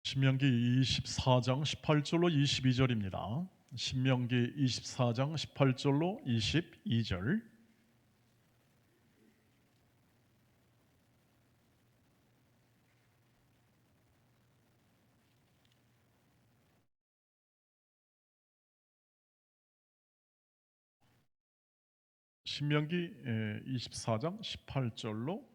신명기 24장 18절로 22절입니다. 신명기 24장 18절로 22절. 신명기 24장 18절로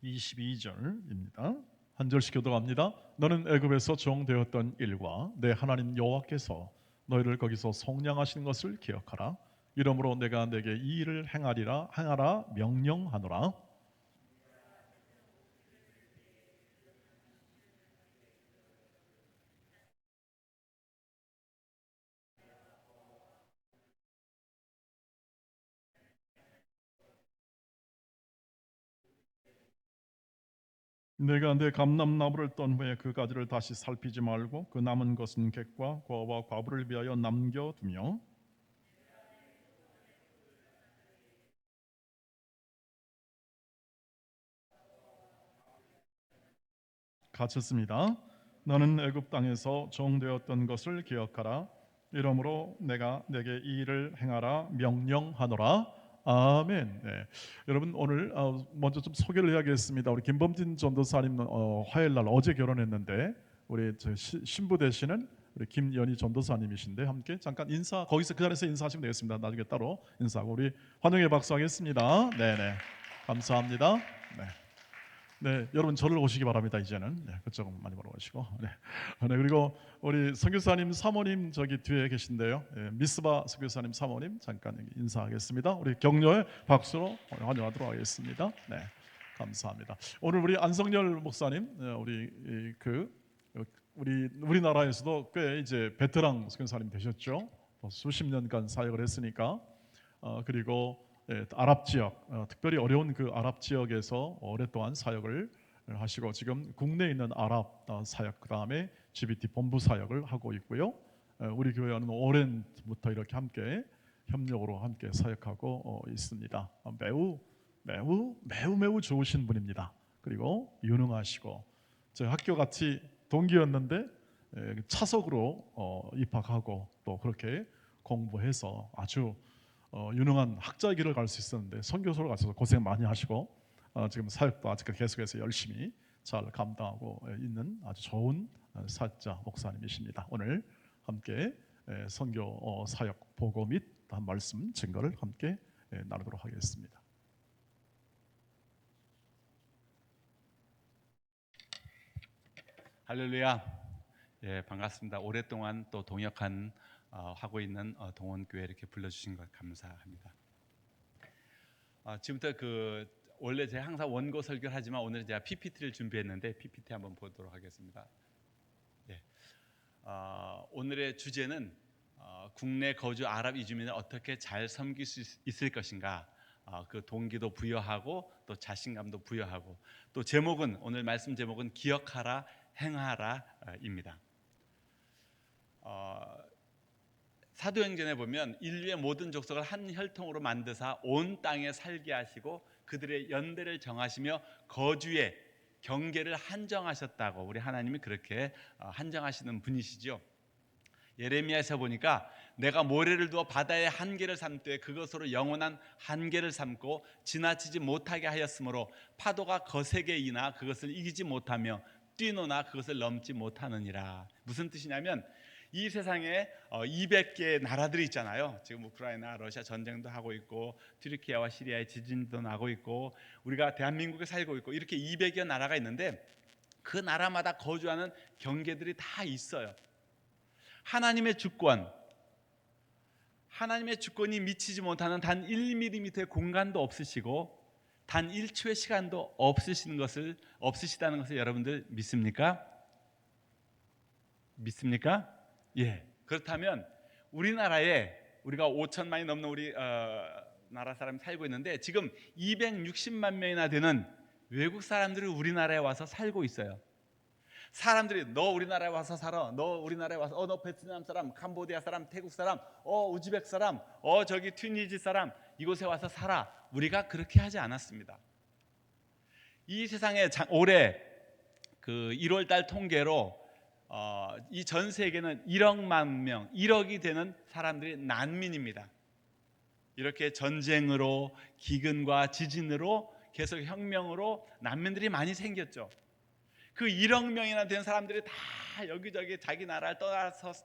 22절입니다. 한 절씩 교독합니다. 너는 애굽에서 종되었던 일과 내 하나님 여호와께서 너희를 거기서 속량하신 것을 기억하라. 이러므로 내가 내게 이 일을 행하라 명령하노라. 내가 내 감람나무를 떤 후에 그 가지를 다시 살피지 말고 그 남은 것은 객과 과와 과부를 위하여 남겨두며 갇혔습니다. 너는 애굽 땅에서 종되었던 것을 기억하라. 이러므로 내가 내게 이 일을 행하라 명령하노라. 아멘. 네. 여러분 오늘 먼저 좀 소개를 해야겠습니다. 우리 김범진 전도사님 화요일 날 어제 결혼했는데 우리 신부 되시는 우리 김연희 전도사님이신데 함께 잠깐 인사 거기서 그 자리에서 인사하시면 되겠습니다. 나중에 따로 인사하고 우리 환영의 박수 하겠습니다. 네네 감사합니다. 네. 네, 여러분 저를 오시기 바랍니다. 이제는 네, 그쪽 많이 보러 오시고 네. 네, 그리고 우리 선교사님 사모님 저기 뒤에 계신데요. 네, 미스바 선교사님 사모님 잠깐 인사하겠습니다. 우리 격려의 박수로 환영하도록 하겠습니다. 네, 감사합니다. 오늘 우리 안성열 목사님, 우리 우리나라에서도 꽤 이제 베테랑 선교사님 되셨죠. 수십 년간 사역을 했으니까 그리고 아랍 지역, 특별히 어려운 그 아랍 지역에서 오랫동안 사역을 하시고 지금 국내에 있는 아랍 사역 그 다음에 GBT 본부 사역을 하고 있고요. 우리 교회와는 오랜부터 이렇게 함께 협력으로 함께 사역하고 있습니다. 매우 좋으신 분입니다. 그리고 유능하시고 저희 학교 같이 동기였는데 차석으로 입학하고 또 그렇게 공부해서 아주 유능한 학자의 길을 갈 수 있었는데 선교소로 가셔서 고생 많이 하시고 지금 사역도 아직 계속해서 열심히 잘 감당하고 있는 아주 좋은 사역자 목사님이십니다. 오늘 함께 선교 사역 보고 및 한 말씀 증거를 함께 나누도록 하겠습니다. 할렐루야. 예, 반갑습니다. 오랫동안 또 동역한 하고 있는 동원교회 이렇게 불러주신 것 감사합니다. 지금부터 원래 제가 항상 원고 설교를 하지만 오늘 제가 PPT를 준비했는데 PPT 한번 보도록 하겠습니다. 예, 오늘의 주제는 국내 거주 아랍 이주민을 어떻게 잘 섬길 수 있을 것인가. 그 동기도 부여하고 또 자신감도 부여하고 또 제목은 오늘 말씀 제목은 기억하라 행하라입니다. 사도행전에 보면 인류의 모든 족속을 한 혈통으로 만드사 온 땅에 살게 하시고 그들의 연대를 정하시며 거주의 경계를 한정하셨다고 우리 하나님이 그렇게 한정하시는 분이시죠. 예레미야에서 보니까 내가 모래를 두어 바다의 한계를 삼되 그것으로 영원한 한계를 삼고 지나치지 못하게 하였으므로 파도가 거세게 이나 그것을 이기지 못하며 뛰노나 그것을 넘지 못하느니라. 무슨 뜻이냐면 이 세상에 200개의 나라들이 있잖아요. 지금 우크라이나, 러시아 전쟁도 하고 있고 튀르키예와 시리아의 지진도 나고 있고 우리가 대한민국에 살고 있고 이렇게 200여 나라가 있는데 그 나라마다 거주하는 경계들이 다 있어요. 하나님의 주권이 미치지 못하는 단 1mm의 공간도 없으시고 단 1초의 시간도 없으시다는 것을 여러분들 믿습니까? 믿습니까? 예. 그렇다면 우리나라에 우리가 5천만이 넘는 우리 나라 사람이 살고 있는데 지금 260만 명이나 되는 외국 사람들이 우리나라에 와서 살고 있어요. 사람들이 너 우리나라에 와서 살아. 너 우리나라에 와서 너 베트남 사람, 캄보디아 사람, 태국 사람, 우즈벡 사람, 저기 튀니지 사람 이곳에 와서 살아. 우리가 그렇게 하지 않았습니다. 이 세상에 올해 그 1월 달 통계로 이 전 세계는 1억만 명, 1억이 되는 사람들이 난민입니다. 이렇게 전쟁으로, 기근과 지진으로, 계속 혁명으로 난민들이 많이 생겼죠. 그 1억 명이나 된 사람들이 다 여기저기 자기 나라를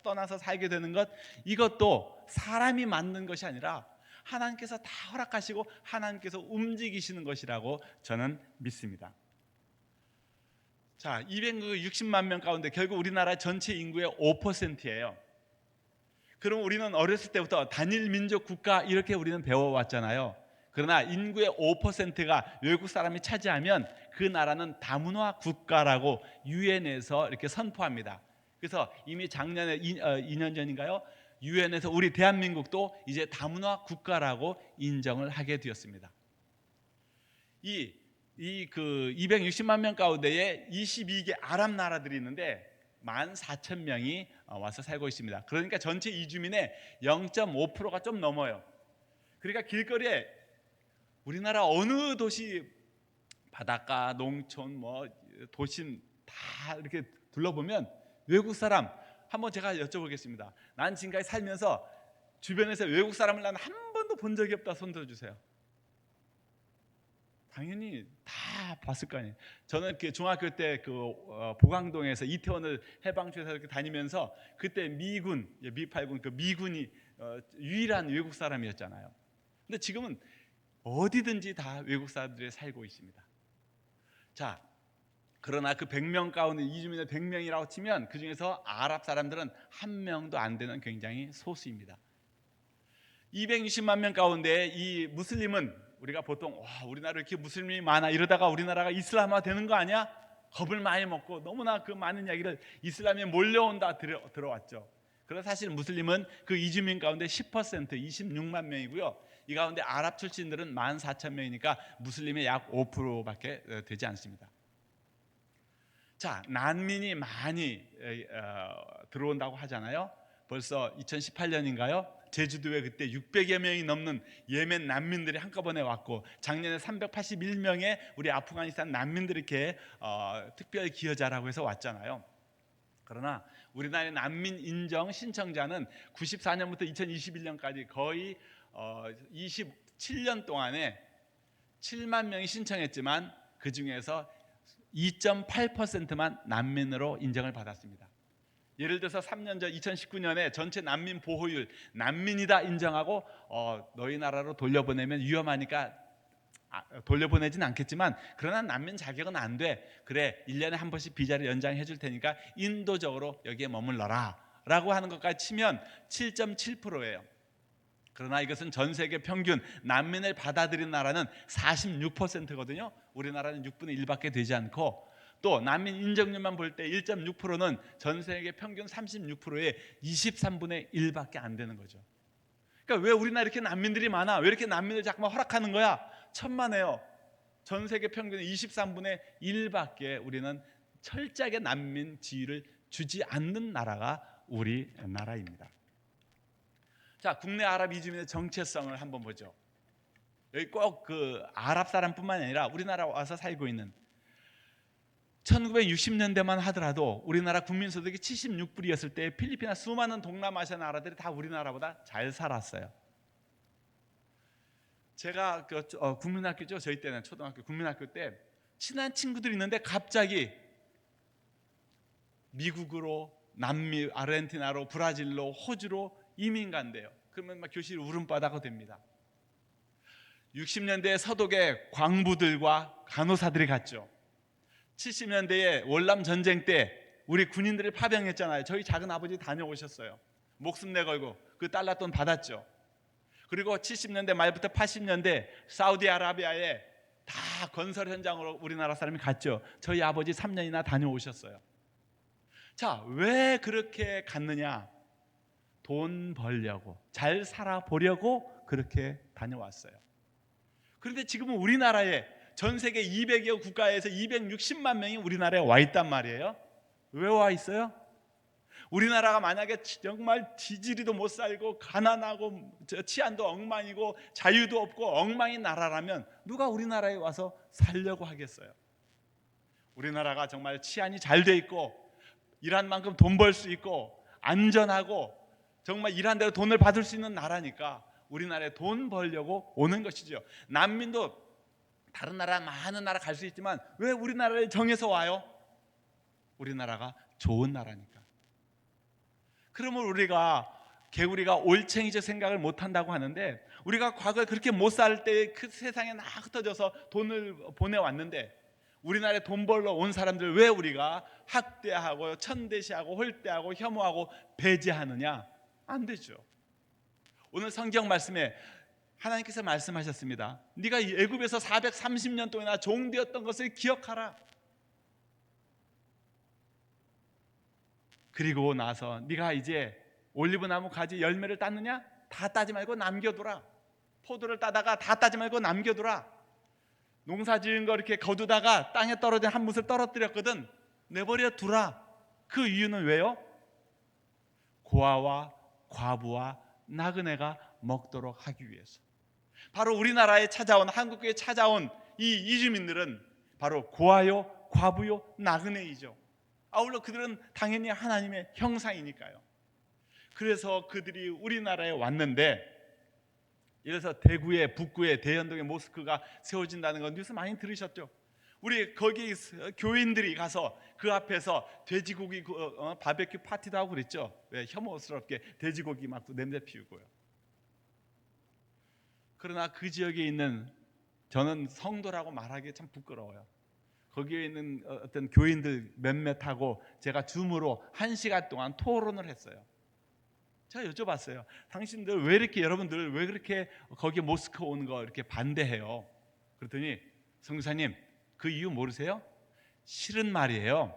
떠나서 살게 되는 것, 이것도 사람이 만든 것이 아니라 하나님께서 다 허락하시고 하나님께서 움직이시는 것이라고 저는 믿습니다. 자, 260만 명 가운데 결국 우리나라 전체 인구의 5%예요. 그럼 우리는 어렸을 때부터 단일 민족 국가 이렇게 우리는 배워왔잖아요. 그러나 인구의 5%가 외국 사람이 차지하면 그 나라는 다문화 국가라고 유엔에서 이렇게 선포합니다. 그래서 이미 작년에 2년 전인가요? 유엔에서 우리 대한민국도 이제 다문화 국가라고 인정을 하게 되었습니다. 이 그 260만 명 가운데에 22개 아랍 나라들이 있는데 14,000명이 와서 살고 있습니다. 그러니까 전체 이주민의 0.5%가 좀 넘어요. 그러니까 길거리에 우리나라 어느 도시, 바닷가, 농촌, 뭐 도심 다 이렇게 둘러보면 외국 사람, 한번 제가 여쭤보겠습니다. 난 지금까지 살면서 주변에서 외국 사람을 난 한 번도 본 적이 없다. 손 들어주세요. 당연히 다 봤을 거 아니에요. 저는 그 중학교 때 그 보강동에서 이태원을 해방촌에서 이렇게 다니면서 그때 미군, 미8군 그 미군이 유일한 외국 사람이었잖아요. 근데 지금은 어디든지 다 외국 사람들이 살고 있습니다. 자, 그러나 그 100명 가운데 이주민의 100명이라고 치면 그 중에서 아랍 사람들은 한 명도 안 되는 굉장히 소수입니다. 260만 명 가운데 이 무슬림은 우리가 보통 우리나라 이렇게 무슬림이 많아 이러다가 우리나라가 이슬람화 되는 거 아니야? 겁을 많이 먹고 너무나 그 많은 이야기를 이슬람에 몰려온다 들어왔죠. 그래서 사실 무슬림은 그 이주민 가운데 10% 26만 명이고요. 이 가운데 아랍 출신들은 14,000명이니까 무슬림의 약 5%밖에 되지 않습니다. 자, 난민이 많이 들어온다고 하잖아요. 벌써 2018년인가요? 제주도에 그때 600여 명이 넘는 예멘 난민들이 한꺼번에 왔고 작년에 381명의 우리 아프가니스탄 난민들이 이렇게 특별 기여자라고 해서 왔잖아요. 그러나 우리나라의 난민 인정 신청자는 94년부터 2021년까지 거의 27년 동안에 7만 명이 신청했지만 그 중에서 2.8%만 난민으로 인정을 받았습니다. 예를 들어서 3년 전 2019년에 전체 난민 보호율 난민이다 인정하고 너희 나라로 돌려보내면 위험하니까 돌려보내진 않겠지만 그러나 난민 자격은 안 돼. 그래 1년에 한 번씩 비자를 연장해 줄 테니까 인도적으로 여기에 머물러라 라고 하는 것까지 치면 7.7%예요. 그러나 이것은 전 세계 평균 난민을 받아들인 나라는 46%거든요. 우리나라는 6분의 1밖에 되지 않고 또 난민 인정률만 볼 때 1.6%는 전 세계 평균 36%의 23분의 1밖에 안 되는 거죠. 그러니까 왜 우리나라 이렇게 난민들이 많아? 왜 이렇게 난민을 자꾸만 허락하는 거야? 천만에요. 전 세계 평균의 23분의 1밖에 우리는 철저하게 난민 지위를 주지 않는 나라가 우리나라입니다. 자, 국내 아랍 이주민의 정체성을 한번 보죠. 여기 꼭 그 아랍 사람뿐만 아니라 우리나라 와서 살고 있는 1960년대만 하더라도 우리나라 국민소득이 76불이었을 때 필리핀이나 수많은 동남아시아 나라들이 다 우리나라보다 잘 살았어요. 제가 국민학교죠. 저희 때는 초등학교 국민학교 때 친한 친구들이 있는데 갑자기 미국으로, 남미, 아르헨티나로, 브라질로, 호주로 이민 간대요. 그러면 막 교실 울음바다가 됩니다. 60년대에 서독에 광부들과 간호사들이 갔죠. 70년대에 월남 전쟁 때 우리 군인들을 파병했잖아요. 저희 작은 아버지 다녀오셨어요. 목숨 내걸고 그 달러돈 받았죠. 그리고 70년대 말부터 80년대 사우디아라비아에 다 건설 현장으로 우리나라 사람이 갔죠. 저희 아버지 3년이나 다녀오셨어요. 자, 왜 그렇게 갔느냐? 돈 벌려고, 잘 살아보려고 그렇게 다녀왔어요. 그런데 지금은 우리나라에 전 세계 200여 국가에서 260만 명이 우리나라에 와 있단 말이에요. 왜 와 있어요? 우리나라가 만약에 정말 지지리도 못 살고 가난하고 치안도 엉망이고 자유도 없고 엉망인 나라라면 누가 우리나라에 와서 살려고 하겠어요? 우리나라가 정말 치안이 잘 돼 있고 일한 만큼 돈 벌 수 있고 안전하고 정말 일한 대로 돈을 받을 수 있는 나라니까 우리나라에 돈 벌려고 오는 것이죠. 난민도 다른 나라 많은 나라 갈 수 있지만 왜 우리나라를 정해서 와요? 우리나라가 좋은 나라니까. 그러면 우리가 개구리가 올챙이적 생각을 못 한다고 하는데 우리가 과거에 그렇게 못 살 때 그 세상에 나 흩어져서 돈을 보내왔는데 우리나라에 돈 벌러 온 사람들 왜 우리가 학대하고 천대시하고 홀대하고 혐오하고 배제하느냐? 안 되죠. 오늘 성경 말씀에 하나님께서 말씀하셨습니다. 네가 애굽에서 430년 동안이나 종되었던 것을 기억하라. 그리고 나서 네가 이제 올리브나무 가지 열매를 따느냐? 다 따지 말고 남겨두라. 포도를 따다가 다 따지 말고 남겨두라. 농사 지은 거 이렇게 거두다가 땅에 떨어진 한 뭇을 떨어뜨렸거든. 내버려 두라. 그 이유는 왜요? 고아와 과부와 나그네가 먹도록 하기 위해서. 바로 우리나라에 찾아온 한국에 찾아온 이 이주민들은 바로 고아요, 과부요, 나그네이죠. 아울러 그들은 당연히 하나님의 형상이니까요. 그래서 그들이 우리나라에 왔는데 이래서 대구에 북구에 대연동에 모스크가 세워진다는 건 뉴스 많이 들으셨죠? 우리 거기 교인들이 가서 그 앞에서 돼지고기 바베큐 파티도 하고 그랬죠. 왜 혐오스럽게 돼지고기 막 냄새 피우고요. 그러나 그 지역에 있는 저는 성도라고 말하기 참 부끄러워요. 거기에 있는 어떤 교인들 몇몇하고 제가 줌으로 1시간 동안 토론을 했어요. 제가 여쭤봤어요. 당신들 왜 이렇게 여러분들 왜 그렇게 거기 모스크 오는 거 이렇게 반대해요? 그랬더니 성교사님 그 이유 모르세요? 싫은 말이에요.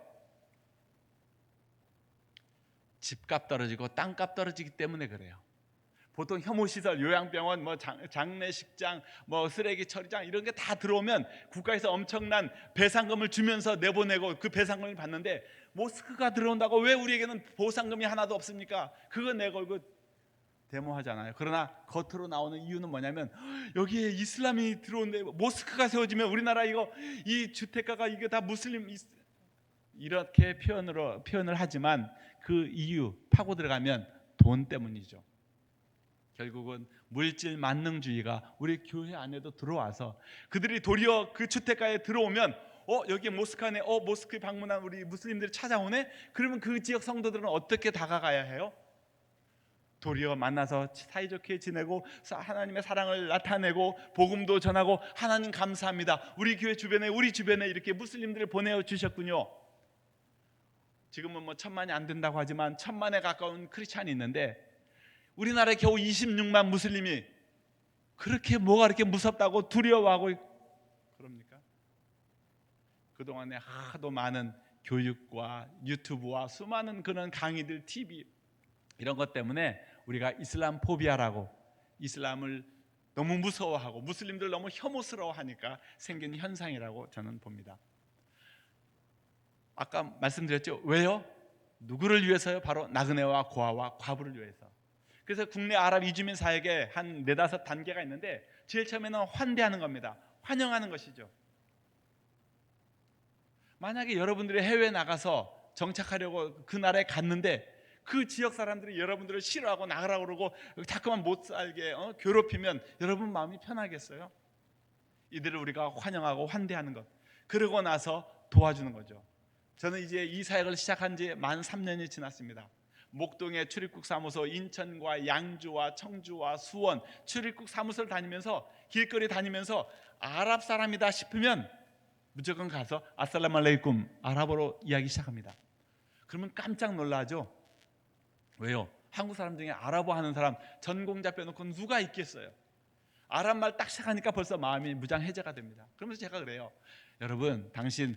집값 떨어지고 땅값 떨어지기 때문에 그래요. 보통 혐오시설, 요양병원, 뭐 장례식장, 뭐 쓰레기 처리장 이런 게 다 들어오면 국가에서 엄청난 배상금을 주면서 내보내고 그 배상금을 받는데 모스크가 들어온다고 왜 우리에게는 보상금이 하나도 없습니까? 그거 내걸고 데모하잖아요. 그러나 겉으로 나오는 이유는 뭐냐면 여기에 이슬람이 들어온데 모스크가 세워지면 우리나라 이 주택가가 이게 다 무슬림 이렇게 표현을 하지만 그 이유 파고 들어가면 돈 때문이죠. 결국은 물질 만능주의가 우리 교회 안에도 들어와서 그들이 도리어 그 주택가에 들어오면 여기 모스크 안에 모스크 방문한 우리 무슬림들이 찾아오네? 그러면 그 지역 성도들은 어떻게 다가가야 해요? 도리어 만나서 사이좋게 지내고 하나님의 사랑을 나타내고 복음도 전하고 하나님 감사합니다. 우리 교회 주변에 우리 주변에 이렇게 무슬림들을 보내주셨군요. 지금은 뭐 1000만이 안 된다고 하지만 1000만에 가까운 크리스찬이 있는데 우리나라에 겨우 26만 무슬림이 그렇게 뭐가 이렇게 무섭다고 두려워하고 그럽니까? 그동안에 하도 많은 교육과 유튜브와 수많은 그런 강의들, TV 이런 것 때문에 우리가 이슬람 포비아라고 이슬람을 너무 무서워하고 무슬림들 너무 혐오스러워하니까 생긴 현상이라고 저는 봅니다. 아까 말씀드렸죠. 왜요? 누구를 위해서요? 바로 나그네와 고아와 과부를 위해서. 그래서 국내 아랍 이주민 사역에 한 4-5단계가 있는데 제일 처음에는 환대하는 겁니다. 환영하는 것이죠. 만약에 여러분들이 해외에 나가서 정착하려고 그 나라에 갔는데 그 지역 사람들이 여러분들을 싫어하고 나가라고 그러고 자꾸만 못 살게 괴롭히면 여러분 마음이 편하겠어요? 이들을 우리가 환영하고 환대하는 것, 그러고 나서 도와주는 거죠. 저는 이제 이 사역을 시작한 지 만 3년이 지났습니다. 목동의 출입국 사무소, 인천과 양주와 청주와 수원 출입국 사무소를 다니면서 길거리 다니면서 아랍 사람이다 싶으면 무조건 가서 아살라무 알레이쿰 아랍어로 이야기 시작합니다. 그러면 깜짝 놀라죠. 왜요? 한국 사람 중에 아랍어 하는 사람 전공자 빼놓고 누가 있겠어요? 아랍 말 딱 시작하니까 벌써 마음이 무장해제가 됩니다. 그러면서 제가 그래요. 여러분, 당신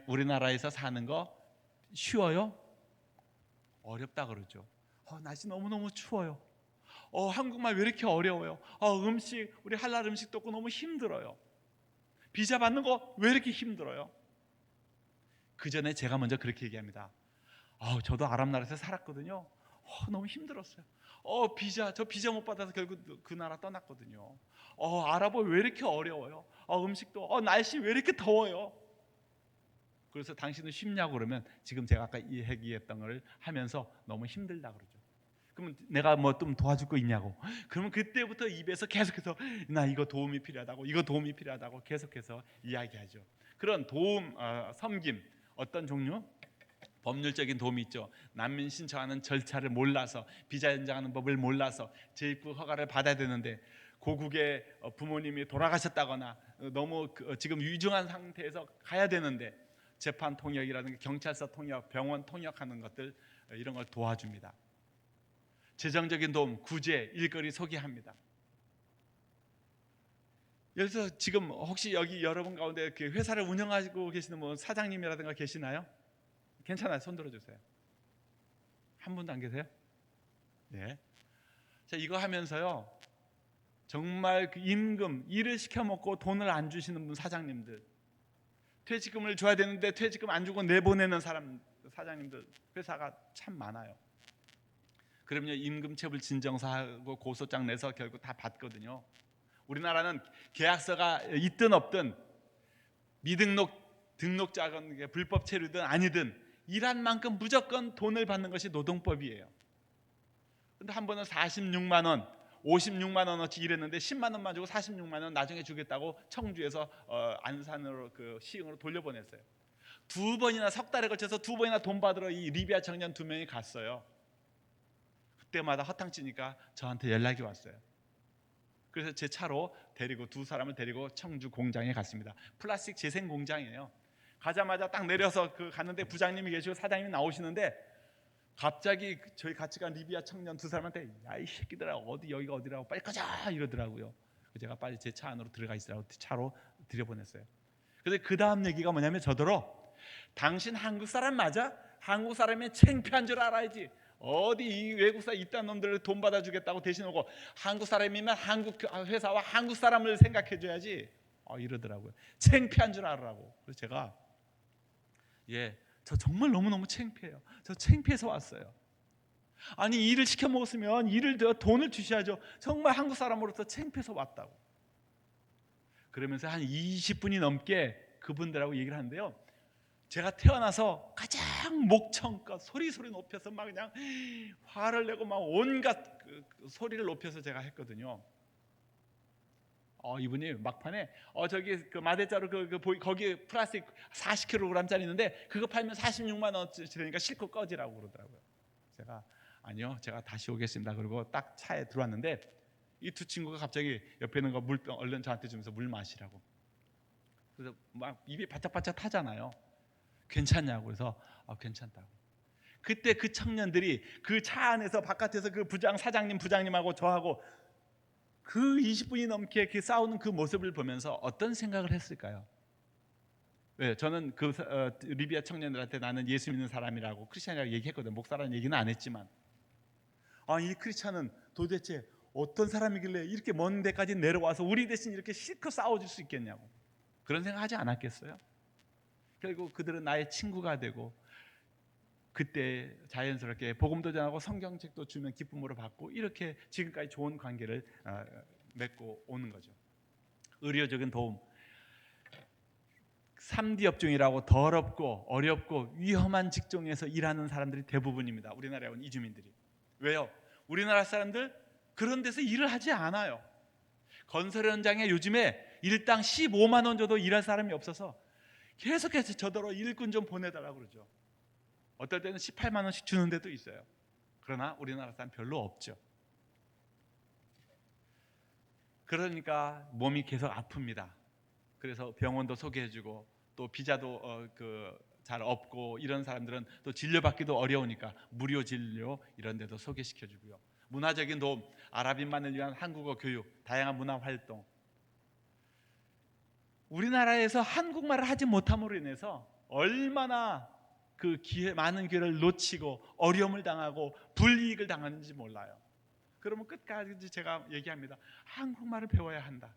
우리나라에서 사는 거 쉬워요? 어렵다 그러죠. 날씨 너무너무 추워요. 한국말 왜 이렇게 어려워요? 음식, 우리 할랄 음식도 없고 너무 힘들어요. 비자 받는 거 왜 이렇게 힘들어요? 그 전에 제가 먼저 그렇게 얘기합니다. 저도 아랍 나라에서 살았거든요. 너무 힘들었어요. 저 비자 못 받아서 결국 그 나라 떠났거든요. 아랍어 왜 이렇게 어려워요? 음식도 날씨 왜 이렇게 더워요? 그래서 당신은 쉽냐고 그러면 지금 제가 아까 얘기했던 걸 하면서 너무 힘들다 그러죠. 그러면 내가 뭐 좀 도와줄 거 있냐고. 그러면 그때부터 입에서 계속해서 나 이거 도움이 필요하다고, 이거 도움이 필요하다고 계속해서 이야기하죠. 그런 도움, 섬김 어떤 종류? 법률적인 도움이 있죠. 난민 신청하는 절차를 몰라서, 비자 연장하는 법을 몰라서 재입국 허가를 받아야 되는데 고국의 부모님이 돌아가셨다거나 너무 지금 위중한 상태에서 가야 되는데 재판 통역이라든가 경찰서 통역, 병원 통역하는 것들 이런 걸 도와줍니다. 재정적인 도움, 구제, 일거리 소개합니다. 그래서 지금 혹시 여기 여러분 가운데 그 회사를 운영하고 계시는 뭐 사장님이라든가 계시나요? 괜찮아요. 손 들어주세요. 한 분도 안 계세요? 네. 자, 이거 하면서요, 정말 그 임금, 일을 시켜 먹고 돈을 안 주시는 분 사장님들, 퇴직금을 줘야 되는데 퇴직금 안 주고 내보내는 사람 사장님들 회사가 참 많아요. 그러면 임금체불 진정서하고 고소장 내서 결국 다 받거든요. 우리나라는 계약서가 있든 없든 미등록 등록자건 불법 체류든 아니든 일한 만큼 무조건 돈을 받는 것이 노동법이에요. 근데 한 번은 46만 원, 56만 원어치 일했는데 10만 원만 주고 46만 원 나중에 주겠다고 청주에서 안산으로 그 시흥으로 돌려보냈어요. 두 번이나 석 달에 걸쳐서 두 번이나 돈 받으러 이 리비아 청년 두 명이 갔어요. 그때마다 허탕치니까 저한테 연락이 왔어요. 그래서 제 차로 데리고 두 사람을 데리고 청주 공장에 갔습니다. 플라스틱 재생 공장이에요. 가자마자 딱 내려서 갔는데 부장님이 계시고 사장님이 나오시는데 갑자기 저희 같이 간 리비아 청년 두 사람한테 야 이 새끼들아 어디 여기가 어디라고 빨리 가자 이러더라고요. 제가 빨리 제 차 안으로 들어가 있으라고 차로 들여보냈어요. 그래서 그 다음 얘기가 뭐냐면 저더러 당신 한국 사람 맞아? 한국 사람이 창피한 줄 알아야지. 어디 이 외국사 이딴 놈들을 돈 받아주겠다고 대신 오고 한국 사람이면 한국 회사와 한국 사람을 생각해줘야지. 이러더라고요. 창피한 줄 알으라고. 그래서 제가 저 정말 너무너무 창피해요. 저 창피해서 왔어요. 아니 일을 시켜 먹었으면 일을 돈을 주셔야죠. 정말 한국 사람으로서 창피해서 왔다고. 그러면서 한 20분이 넘게 그분들하고 얘기를 하는데요. 제가 태어나서 가장 목청껏 소리 높여서 막 그냥 화를 내고 막 온갖 그 소리를 높여서 제가 했거든요. 이분이 막판에 저기 그 마대자루 거기 플라스틱 40kg짜리 있는데 그거 팔면 46만 원짜리니까 실컷 꺼지라고 그러더라고요. 제가 아니요, 제가 다시 오겠습니다. 그리고 딱 차에 들어왔는데 이 두 친구가 갑자기 옆에 있는 거 물병 얼른 저한테 주면서 물 마시라고. 그래서 막 입이 바짝바짝 타잖아요. 괜찮냐고. 그래서 괜찮다고. 그때 그 청년들이 그 차 안에서 바깥에서 그 사장님하고 저하고 그 20분이 넘게 싸우는 그 모습을 보면서 어떤 생각을 했을까요? 왜? 저는 리비아 청년들한테 나는 예수 믿는 사람이라고 크리스찬이라고 얘기했거든요. 목사라는 얘기는 안 했지만 이 크리스찬은 도대체 어떤 사람이길래 이렇게 먼 데까지 내려와서 우리 대신 이렇게 실컷 싸워줄 수 있겠냐고 그런 생각하지 않았겠어요? 결국 그들은 나의 친구가 되고 그때 자연스럽게 복음도 전하고 성경책도 주면 기쁨으로 받고 이렇게 지금까지 좋은 관계를 맺고 오는 거죠. 의료적인 도움. 3D 업종이라고 더럽고 어렵고 위험한 직종에서 일하는 사람들이 대부분입니다. 우리나라에 온 이주민들이. 왜요? 우리나라 사람들 그런 데서 일을 하지 않아요. 건설 현장에 요즘에 일당 15만 원 줘도 일할 사람이 없어서 계속해서 저더러 일꾼 좀 보내달라고 그러죠. 어떨 때는 18만 원씩 주는 데도 있어요. 그러나 우리나라 사람 별로 없죠. 그러니까 몸이 계속 아픕니다. 그래서 병원도 소개해주고 또 비자도 잘 없고 이런 사람들은 또 진료받기도 어려우니까 무료 진료 이런 데도 소개시켜주고요. 문화적인 도움, 아랍인만을 위한 한국어 교육, 다양한 문화 활동. 우리나라에서 한국말을 하지 못함으로 인해서 얼마나 많은 기회를 놓치고 어려움을 당하고 불이익을 당하는지 몰라요. 그러면 끝까지 제가 얘기합니다. 한국말을 배워야 한다.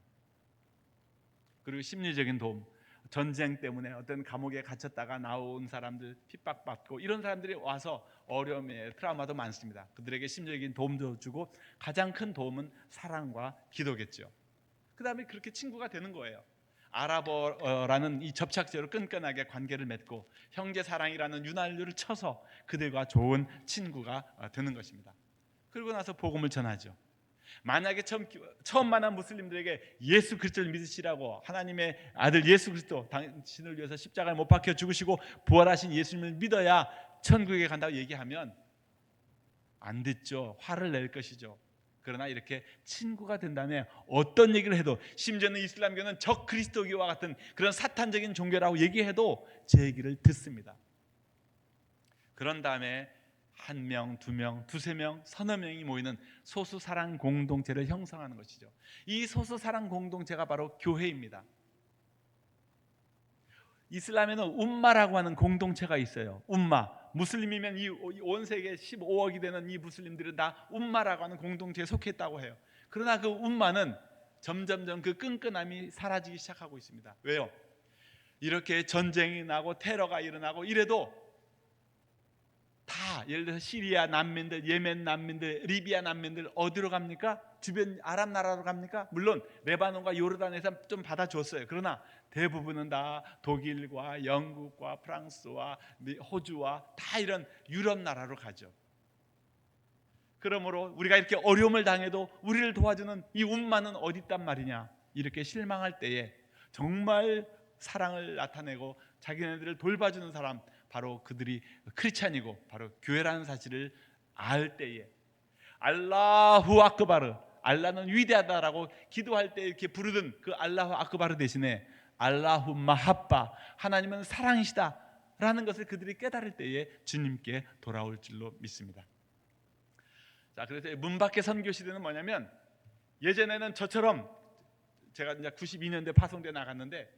그리고 심리적인 도움. 전쟁 때문에 어떤 감옥에 갇혔다가 나온 사람들 핍박받고 이런 사람들이 와서 어려움에 트라우마도 많습니다. 그들에게 심리적인 도움도 주고 가장 큰 도움은 사랑과 기도겠죠. 그 다음에 그렇게 친구가 되는 거예요. 아랍어라는 이 접착제로 끈끈하게 관계를 맺고 형제 사랑이라는 윤활유를 쳐서 그들과 좋은 친구가 되는 것입니다. 그러고 나서 복음을 전하죠. 만약에 처음 만난 무슬림들에게 예수 그리스도를 믿으시라고, 하나님의 아들 예수 그리스도 당신을 위해서 십자가에 못 박혀 죽으시고 부활하신 예수님을 믿어야 천국에 간다고 얘기하면 안 듣죠. 화를 낼 것이죠. 그러나 이렇게 친구가 된 다음에 어떤 얘기를 해도, 심지어는 이슬람교는 적 그리스도교와 같은 그런 사탄적인 종교라고 얘기해도 제 얘기를 듣습니다. 그런 다음에 한 명, 두 명, 두세 명, 서너 명이 모이는 소수사랑 공동체를 형성하는 것이죠. 이 소수사랑 공동체가 바로 교회입니다. 이슬람에는 um마라고 하는 공동체가 있어요. um마. 무슬림이면 이 온 세계 15억이 되는 이 무슬림들은 다 um마라고 하는 공동체에 속해 있다고 해요. 그러나 그 um마는 점점점 그 끈끈함이 사라지기 시작하고 있습니다. 왜요? 이렇게 전쟁이 나고 테러가 일어나고 이래도 다, 예를 들어서 시리아 난민들, 예멘 난민들, 리비아 난민들 어디로 갑니까? 주변 아랍 나라로 갑니까? 물론 레바논과 요르단에서 좀 받아줬어요. 그러나 대부분은 다 독일과 영국과 프랑스와 호주와 다 이런 유럽 나라로 가죠. 그러므로 우리가 이렇게 어려움을 당해도 우리를 도와주는 이 um마는 어디 있단 말이냐, 이렇게 실망할 때에 정말 사랑을 나타내고 자기네들을 돌봐주는 사람, 바로 그들이 크리스찬이고 바로 교회라는 사실을 알 때에 알라후 아크바르, 알라는 위대하다라고 기도할 때 이렇게 부르던 그 알라후 아크바르 대신에 알라후 마하빠, 하나님은 사랑이시다 라는 것을 그들이 깨달을 때에 주님께 돌아올 줄로 믿습니다. 자, 그래서 문 밖의 선교 시대는 뭐냐면, 예전에는 저처럼 제가 이제 92년대 파송돼 나갔는데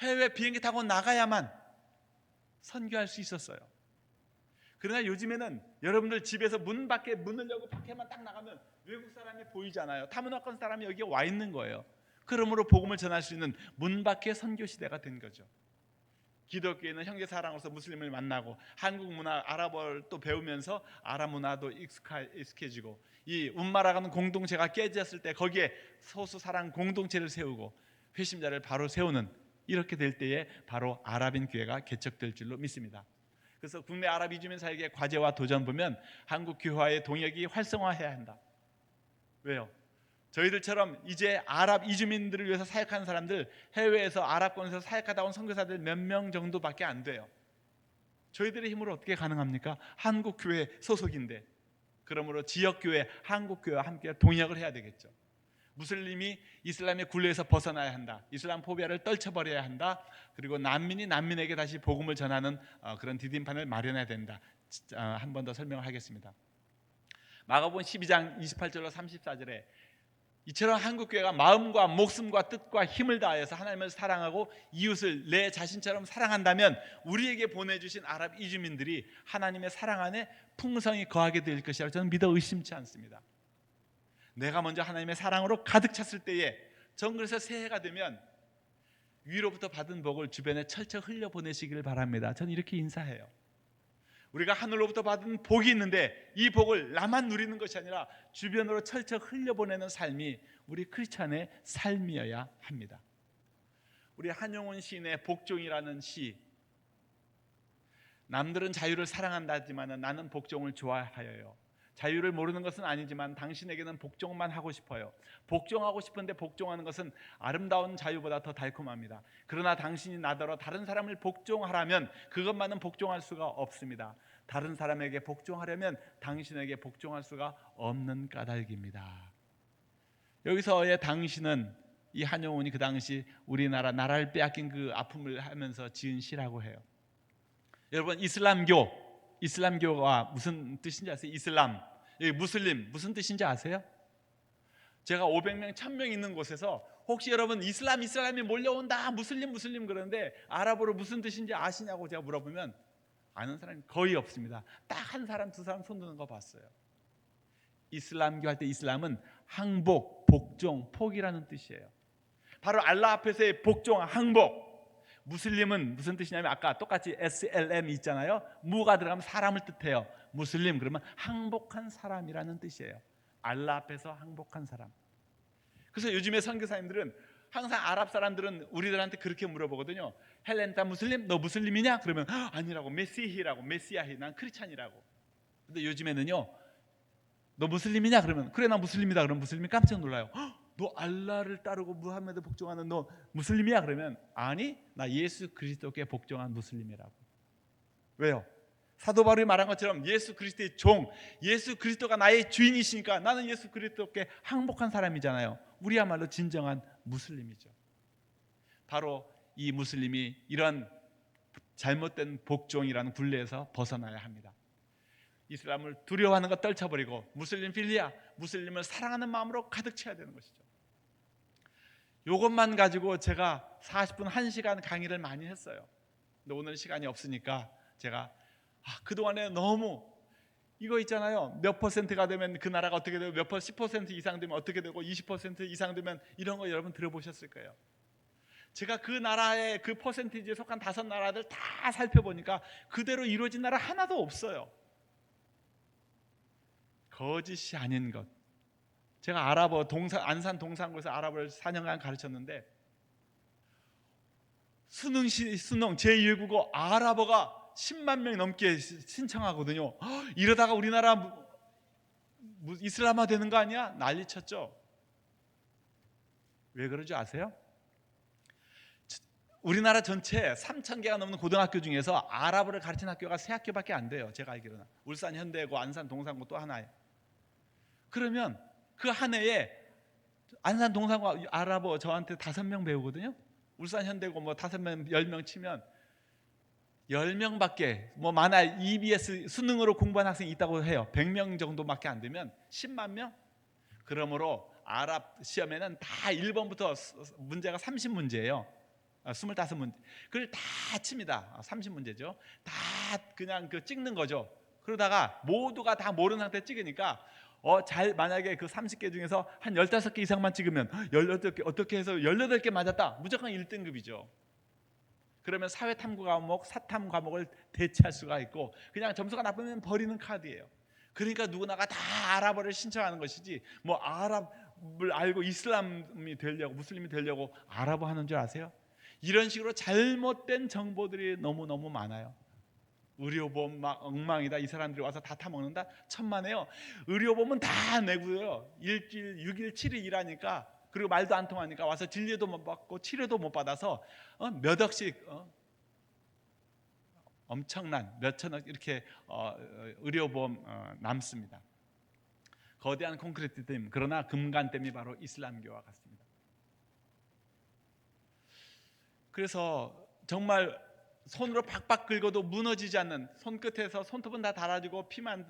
해외 비행기 타고 나가야만 선교할 수 있었어요. 그러나 요즘에는 여러분들 집에서 문 밖에 문을 열고 밖에만 딱 나가면 외국 사람이 보이잖아요. 타문화권 사람이 여기에 와 있는 거예요. 그러므로 복음을 전할 수 있는 문 밖의 선교 시대가 된 거죠. 기독교인은 형제 사랑으로서 무슬림을 만나고 한국 문화, 아랍어를 또 배우면서 아랍 문화도 익숙해지고, 이 um마라는 공동체가 깨졌을 때 거기에 소수 사랑 공동체를 세우고 회심자를 바로 세우는, 이렇게 될 때에 바로 아랍인 교회가 개척될 줄로 믿습니다. 그래서 국내 아랍 이주민 사역의 과제와 도전 보면 한국 교회의 동역이 활성화해야 한다. 왜요? 저희들처럼 이제 아랍 이주민들을 위해서 사역하는 사람들, 해외에서 아랍권에서 사역하다 온 선교사들 몇 명 정도밖에 안 돼요. 저희들의 힘으로 어떻게 가능합니까? 한국 교회 소속인데. 그러므로 지역 교회, 한국 교회와 함께 동역을 해야 되겠죠. 무슬림이 이슬람의 굴레에서 벗어나야 한다. 이슬람 포비아를 떨쳐버려야 한다. 그리고 난민이 난민에게 다시 복음을 전하는 그런 디딤판을 마련해야 된다. 한 번 더 설명을 하겠습니다. 마가복음 12장 28절로 34절에 이처럼 한국교회가 마음과 목숨과 뜻과 힘을 다하여서 하나님을 사랑하고 이웃을 내 자신처럼 사랑한다면 우리에게 보내주신 아랍 이주민들이 하나님의 사랑 안에 풍성히 거하게 될 것이라고 저는 믿어 의심치 않습니다. 내가 먼저 하나님의 사랑으로 가득 찼을 때에, 전 그래서 새해가 되면 위로부터 받은 복을 주변에 철철 흘려보내시기를 바랍니다. 저는 이렇게 인사해요. 우리가 하늘로부터 받은 복이 있는데 이 복을 나만 누리는 것이 아니라 주변으로 철철 흘려보내는 삶이 우리 크리스찬의 삶이어야 합니다. 우리 한용운 시인의 복종이라는 시, 남들은 자유를 사랑한다지만 나는 복종을 좋아하여요. 자유를 모르는 것은 아니지만 당신에게는 복종만 하고 싶어요. 복종하고 싶은데 복종하는 것은 아름다운 자유보다 더 달콤합니다. 그러나 당신이 나더러 다른 사람을 복종하라면 그것만은 복종할 수가 없습니다. 다른 사람에게 복종하려면 당신에게 복종할 수가 없는 까닭입니다. 여기서의 당신은 이 한용운이 그 당시 우리나라 나라를 빼앗긴 그 아픔을 하면서 지은 시라고 해요. 여러분, 이슬람교가 무슨 뜻인지 아세요? 이슬람, 여기 무슬림 무슨 뜻인지 아세요? 제가 500명, 1000명 있는 곳에서 혹시 여러분 이슬람이 몰려온다, 무슬림 그러는데 아랍어로 무슨 뜻인지 아시냐고 제가 물어보면 아는 사람이 거의 없습니다. 딱 한 사람, 두 사람 손 드는 거 봤어요. 이슬람교 할 때 이슬람은 항복, 복종, 포기라는 뜻이에요. 바로 알라 앞에서의 복종, 항복. 무슬림은 무슨 뜻이냐면 아까 똑같이 SLM 있잖아요. 무가 들어가면 사람을 뜻해요. 무슬림 그러면 항복한 사람이라는 뜻이에요. 알라 앞에서 항복한 사람. 그래서 요즘에 선교사님들은 항상 아랍 사람들은 우리들한테 그렇게 물어보거든요. 헬렌타 무슬림? 너 무슬림이냐? 그러면 아니라고, 메시히라고, 메시아히, 난 크리스찬이라고. 근데 요즘에는요, 너 무슬림이냐? 그러면 그래 나 무슬림이다. 그러면 무슬림이 깜짝 놀라요. 너 알라를 따르고 무함메드 복종하는 너 무슬림이야? 그러면 아니, 나 예수 그리스도께 복종한 무슬림이라고. 왜요? 사도 바울이 말한 것처럼 예수 그리스도의 종, 예수 그리스도가 나의 주인이시니까 나는 예수 그리스도께 항복한 사람이잖아요. 우리야말로 진정한 무슬림이죠. 바로 이 무슬림이 이런 잘못된 복종이라는 굴레에서 벗어나야 합니다. 이슬람을 두려워하는 것 떨쳐버리고 무슬림 필리아, 무슬림을 사랑하는 마음으로 가득 채워야 되는 것이죠. 이것만 가지고 제가 40분 1시간 강의를 많이 했어요. 근데 오늘 시간이 없으니까 제가 그동안에 너무 이거 있잖아요. 몇 퍼센트가 되면 그 나라가 어떻게 되고 몇 퍼센트 10% 이상 되면 어떻게 되고 20% 이상 되면 이런 거 여러분 들어보셨을 거예요. 제가 그 나라의 그 퍼센티지에 속한 5나라들 다 살펴보니까 그대로 이루어진 나라 하나도 없어요. 거짓이 아닌 것. 제가 아랍어 안산 동산고에서 아랍어를 4년간 가르쳤는데 수능 제2외국어 아랍어가 10만 명이 넘게 신청하거든요. 이러다가 우리나라 이슬람화 되는 거 아니야? 난리쳤죠. 왜 그러지 아세요? 우리나라 전체 3,000개가 넘는 고등학교 중에서 아랍어를 가르치는 학교가 3학교밖에 안 돼요. 제가 알기로는 울산 현대고 안산 동산고 또 하나에. 그러면 그 한 해에 안산 동산고 아랍어 저한테 5명 배우거든요. 울산 현대고 뭐 5명 10명 치면 10명밖에 많아 EBS 수능으로 공부한 학생이 있다고 해요. 100명 정도밖에 안 되면 10만 명? 그러므로 아랍 시험에는 다 1번부터 문제가 30문제예요. 25문제. 그걸 다 칩니다. 30문제죠. 다 그냥 찍는 거죠. 그러다가 모두가 다 모르는 상태 찍으니까 만약에 그 30개 중에서 한 15개 이상만 찍으면 18개 어떻게 해서 18개 맞았다. 무조건 1등급이죠. 그러면 사회탐구 과목, 사탐 과목을 대체할 수가 있고 그냥 점수가 나쁘면 버리는 카드예요. 그러니까 누구나가 다 아랍어를 신청하는 것이지 아랍을 알고 이슬람이 되려고 무슬림이 되려고 아랍어 하는 줄 아세요? 이런 식으로 잘못된 정보들이 너무너무 많아요. 의료보험 막 엉망이다. 이 사람들이 와서 다 타먹는다. 천만에요. 의료보험은 다 내고요. 일주일 6일 7일 일하니까 그리고 말도 안 통하니까 와서 진료도 못 받고 치료도 못 받아서 몇 억씩 엄청난 몇 천억 이렇게 의료보험 남습니다. 거대한 콘크리트 댐, 그러나 금간댐이 바로 이슬람교와 같습니다. 그래서 정말 손으로 박박 긁어도 무너지지 않는, 손끝에서 손톱은 다 닳아지고 피만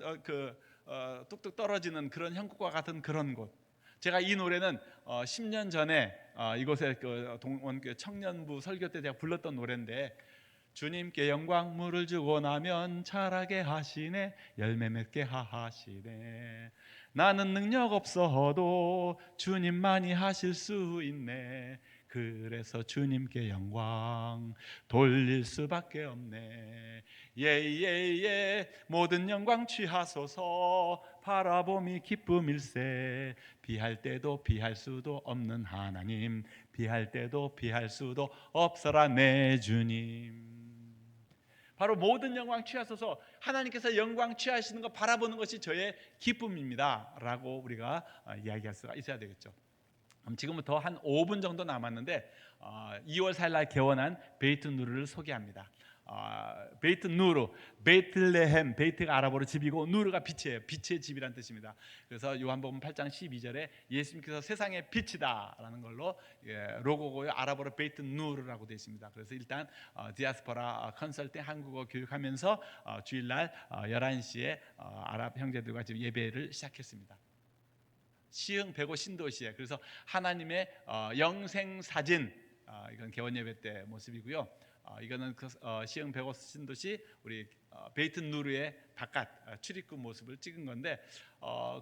뚝뚝 떨어지는 그런 형국과 같은 그런 곳. 제가 이 노래는 10년 전에 이곳에 동원교회 청년부 설교 때 제가 불렀던 노래인데, 주님께 영광 물을 주고 나면 자라게 하시네, 열매 맺게 하시네. 나는 능력 없어도 주님만이 하실 수 있네. 그래서 주님께 영광 돌릴 수밖에 없네. 예예예 모든 영광 취하소서. 바라봄이 기쁨일세. 비할 때도 비할 수도 없는 하나님, 비할 때도 비할 수도 없어라 내 주님. 바로 모든 영광 취하소서. 하나님께서 영광 취하시는 거 바라보는 것이 저의 기쁨입니다 라고 우리가 이야기할 수가 있어야 되겠죠. 지금부터 한 5분 정도 남았는데 2월 4일 날 개원한 베이트 누르를 소개합니다. 베이트 누르, 베틀레헴, 베이트가 아랍어로 집이고 누르가 빛이에요. 빛의 집이란 뜻입니다. 그래서 요한복음 8장 12절에 예수님께서 세상의 빛이다 라는 걸로 로고고요. 아랍어로 베이트 누르라고 되어 있습니다. 그래서 일단 디아스포라 컨설팅 한국어 교육하면서 주일날 11시에 아랍 형제들과 지금 예배를 시작했습니다. 시흥 백오 신도시에. 그래서 하나님의 영생 사진, 이건 개원 예배 때 모습이고요. 이거는 시흥 백오 신도시 우리 베이트 누르의 바깥 출입구 모습을 찍은 건데,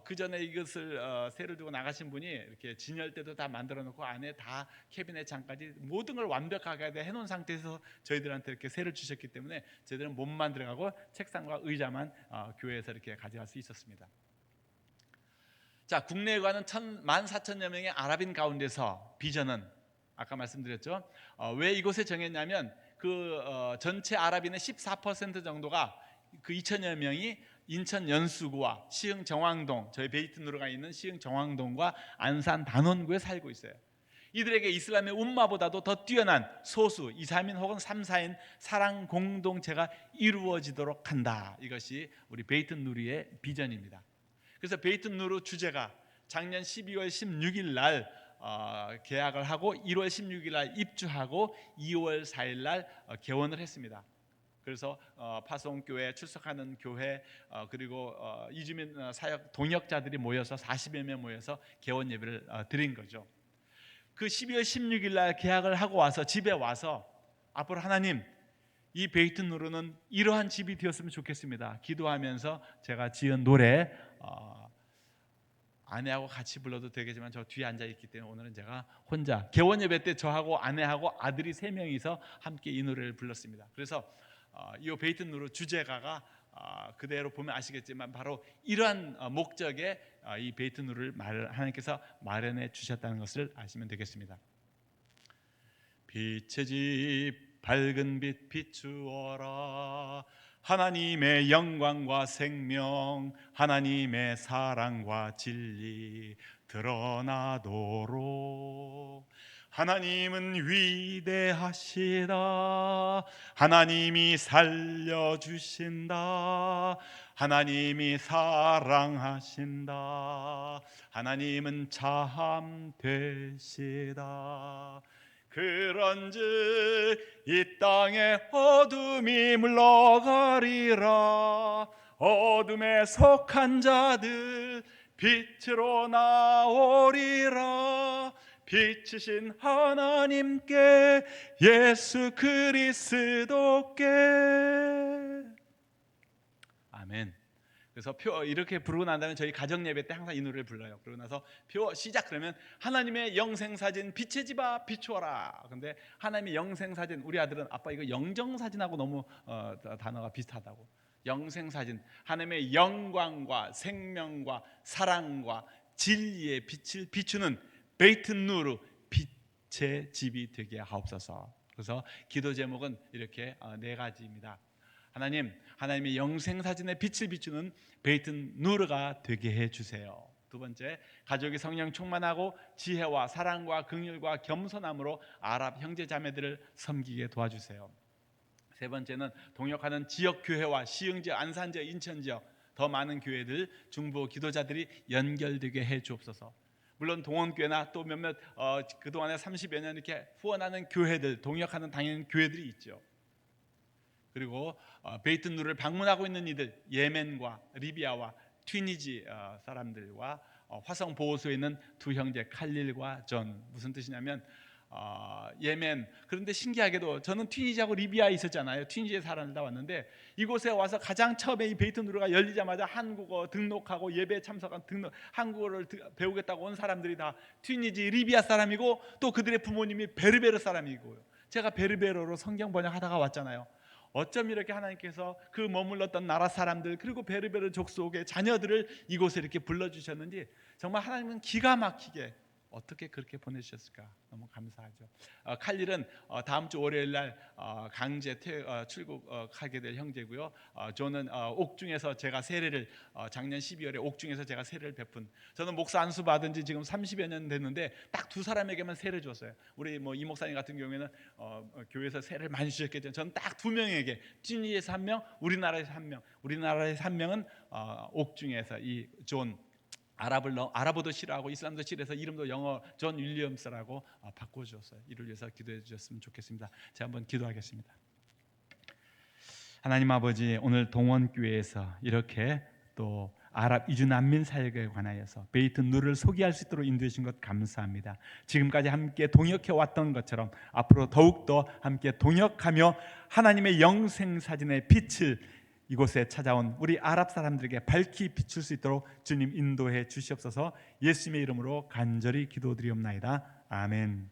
그 전에 이것을 새를 두고 나가신 분이 이렇게 진열대도 다 만들어 놓고 안에 다 캐비넷 장까지 모든 걸 완벽하게 해놓은 상태에서 저희들한테 이렇게 새를 주셨기 때문에 저희들은 못 만들어가고 책상과 의자만 교회에서 이렇게 가져갈 수 있었습니다. 자, 국내에 가는 14,000여 명의 아랍인 가운데서 비전은 아까 말씀드렸죠. 왜 이곳에 정했냐면 전체 아랍인의 14% 정도가 그 2천여 명이 인천 연수구와 시흥 정왕동, 저희 베이트 누르가 있는 시흥 정왕동과 안산 단원구에 살고 있어요. 이들에게 이슬람의 움마보다도 더 뛰어난 소수 2, 3인 혹은 3, 4인 사랑 공동체가 이루어지도록 한다. 이것이 우리 베이트 누르의 비전입니다. 그래서 베이트 누르 주제가 작년 12월 16일 날 계약을 하고 1월 16일 날 입주하고 2월 4일 날 개원을 했습니다. 그래서 파송교회 출석하는 교회 그리고 이주민 사역 동역자들이 모여서 40여 명 모여서 개원 예배를 드린 거죠. 그 12월 16일 날 계약을 하고 와서 집에 와서 앞으로 하나님 이 베이트 누르는 이러한 집이 되었으면 좋겠습니다. 기도하면서 제가 지은 노래 아내하고 같이 불러도 되겠지만 저 뒤에 앉아 있기 때문에 오늘은 제가 혼자 개원 예배 때 저하고 아내하고 아들이 3명이서 함께 이 노래를 불렀습니다. 그래서 이 베이트 누르 주제가가 그대로 보면 아시겠지만 바로 이러한 목적의 이 베이트 누르를 하나님께서 마련해 주셨다는 것을 아시면 되겠습니다. 빛의 집 밝은 빛 비추어라 하나님의 영광과 생명 하나님의 사랑과 진리 드러나도록 하나님은 위대하시다 하나님이 살려주신다 하나님이 사랑하신다 하나님은 참 되시다 그런즉 이 땅에 어둠이 물러가리라 어둠에 속한 자들 빛으로 나오리라 빛이신 하나님께 예수 그리스도께 아멘. 그래서 표 이렇게 부르고 난 다음에 저희 가정 예배 때 항상 이 노래를 불러요. 그러고 나서 표 시작 그러면 하나님의 영생 사진 빛의 집아 비추어라. 근데 하나님의 영생 사진 우리 아들은 아빠 이거 영정 사진하고 너무 단어가 비슷하다고. 영생 사진 하나님의 영광과 생명과 사랑과 진리의 빛을 비추는 베이트 누르 빛의 집이 되게 하옵소서. 그래서 기도 제목은 이렇게 4가지입니다. 하나님의 영생 사진의 빛을 비추는 베이트 누르가 되게 해 주세요. 두 번째, 가족이 성령 충만하고 지혜와 사랑과 긍휼과 겸손함으로 아랍 형제 자매들을 섬기게 도와주세요. 세 번째는 동역하는 지역 교회와 시흥 지역, 안산 지역, 인천 지역 더 많은 교회들, 중보 기도자들이 연결되게 해 주옵소서. 물론 동원교회나 또 몇몇 그동안에 30여 년 이렇게 후원하는 교회들, 동역하는 당연히 교회들이 있죠. 그리고 베이트 누르를 방문하고 있는 이들, 예멘과 리비아와 튀니지 사람들과 화성 보호소에 있는 두 형제 칼릴과 존. 무슨 뜻이냐면 예멘. 그런데 신기하게도 저는 튀니지하고 리비아에 있었잖아요. 튀니지에 살다 왔는데 이곳에 와서 가장 처음에 이 베이트 누르가 열리자마자 한국어 등록하고 예배 참석한 한국어를 배우겠다고 온 사람들이 다 튀니지 리비아 사람이고 또 그들의 부모님이 베르베르 사람이고요. 제가 베르베르로 성경 번역하다가 왔잖아요. 어쩜 이렇게 하나님께서 그 머물렀던 나라 사람들 그리고 베르베르 족속의 자녀들을 이곳에 이렇게 불러주셨는지 정말 하나님은 기가 막히게 어떻게 그렇게 보내주셨을까 너무 감사하죠. 칼릴은 다음 주 월요일 날 강제 출국하게 될 형제고요. 저는 옥중에서 제가 세례를 작년 12월에 옥중에서 제가 세례를 베푼. 저는 목사 안수 받은 지 지금 30여 년 됐는데 딱 2사람에게만 세례 줬어요. 우리 이 목사님 같은 경우에는 교회에서 세례를 많이 주셨겠죠. 저는 딱 2명에게 찐리에서 1명, 우리나라에서 1명. 우리나라에서 1명은 옥중에서 이 존 아랍어도 싫어하고 이슬람도 싫어해서 이름도 영어 존 윌리엄스라고 바꿔주었어요. 이를 위해서 기도해 주셨으면 좋겠습니다. 제가 한번 기도하겠습니다. 하나님 아버지, 오늘 동원교회에서 이렇게 또 아랍 이주 난민 사역에 관하여서 베이트 누르를 소개할 수 있도록 인도해 주신 것 감사합니다. 지금까지 함께 동역해 왔던 것처럼 앞으로 더욱더 함께 동역하며 하나님의 영생 사진의 빛을 이곳에 찾아온 우리 아랍 사람들에게 밝히 비출 수 있도록 주님 인도해 주시옵소서. 예수님의 이름으로 간절히 기도드리옵나이다. 아멘.